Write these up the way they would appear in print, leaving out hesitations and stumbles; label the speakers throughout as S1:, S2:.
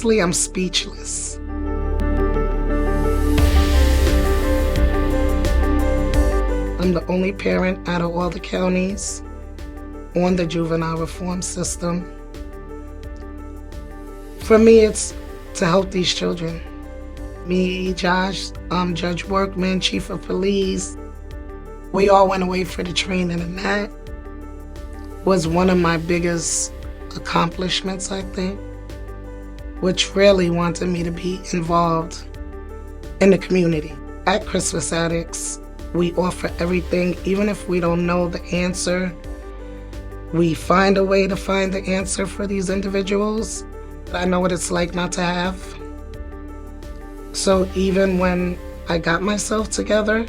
S1: honestly, I'm speechless. I'm the only parent out of all the counties on the juvenile reform system. For me, it's to help these children. Me, Josh, Judge Workman, Chief of Police, we all went away for the training, and that was one of my biggest accomplishments, I think, which really wanted me to be involved in the community. At Crispus Attucks, we offer everything. Even if we don't know the answer, we find a way to find the answer for these individuals. I know what it's like not to have. So even when I got myself together,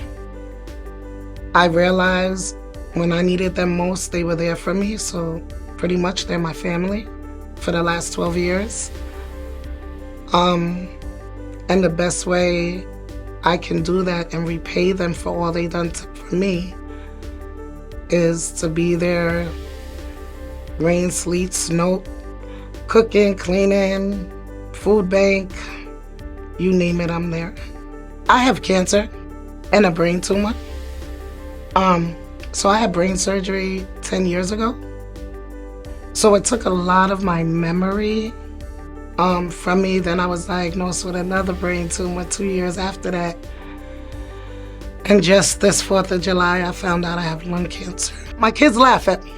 S1: I realized when I needed them most, they were there for me. So pretty much they're my family for the last 12 years. And the best way I can do that and repay them for all they done for me is to be there, rain, sleet, snow, cooking, cleaning, food bank, you name it, I'm there. I have cancer and a brain tumor. So I had brain surgery 10 years ago. So it took a lot of my memory from me. Then I was diagnosed with another brain tumor 2 years after that. And just this 4th of July, I found out I have lung cancer. My kids laugh at me.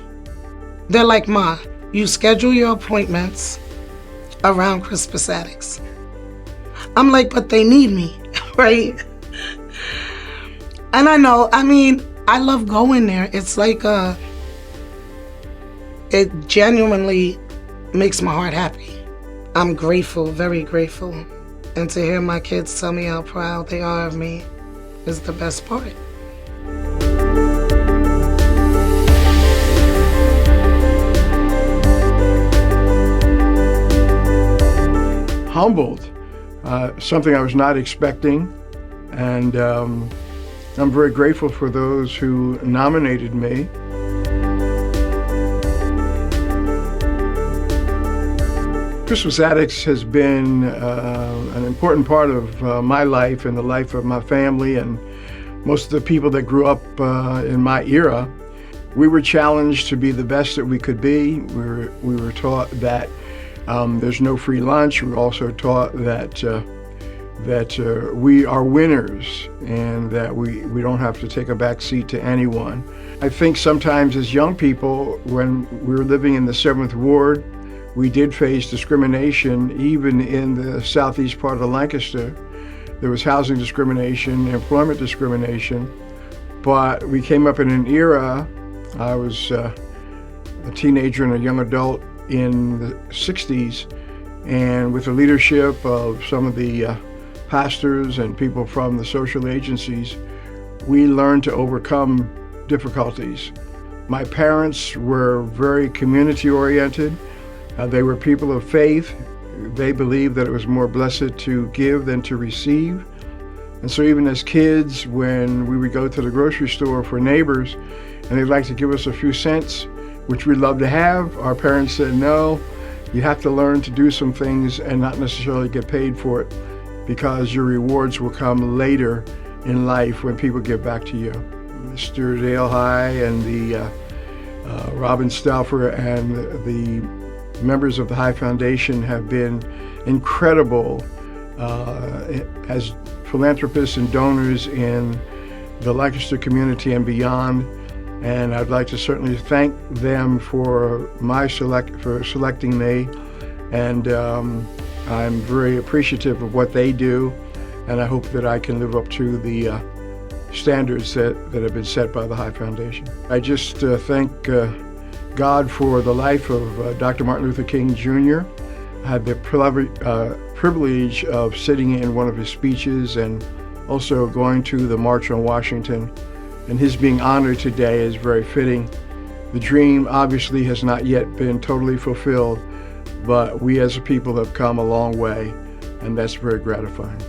S1: They're like, Ma, you schedule your appointments around Crispus Attucks. I'm like, but they need me, right? And I know, I love going there. It's like, it genuinely makes my heart happy. I'm grateful, very grateful. And to hear my kids tell me how proud they are of me is the best part.
S2: Humbled, something I was not expecting, and I'm very grateful for those who nominated me. Crispus Attucks has been an important part of my life and the life of my family and most of the people that grew up in my era. We were challenged to be the best that we could be. We were taught that there's no free lunch. We were also taught that we are winners and that we don't have to take a back seat to anyone. I think sometimes as young people, when we were living in the 7th Ward, we did face discrimination. Even in the southeast part of Lancaster, there was housing discrimination, employment discrimination, but we came up in an era, I was a teenager and a young adult in the 60s, and with the leadership of some of the pastors and people from the social agencies, we learned to overcome difficulties. My parents were very community-oriented. They were people of faith. They believed that it was more blessed to give than to receive. And so even as kids, when we would go to the grocery store for neighbors and they'd like to give us a few cents, which we'd love to have, our parents said, no, you have to learn to do some things and not necessarily get paid for it, because your rewards will come later in life when people give back to you. Mr. Dale High and the Robin Stauffer and the members of the High Foundation have been incredible as philanthropists and donors in the Lancaster community and beyond. And I'd like to certainly thank them for selecting me. And I'm very appreciative of what they do. And I hope that I can live up to the standards that have been set by the High Foundation. I just thank God for the life of Dr. Martin Luther King Jr. I had the privilege of sitting in one of his speeches and also going to the March on Washington. And his being honored today is very fitting. The dream obviously has not yet been totally fulfilled, but we as a people have come a long way, and that's very gratifying.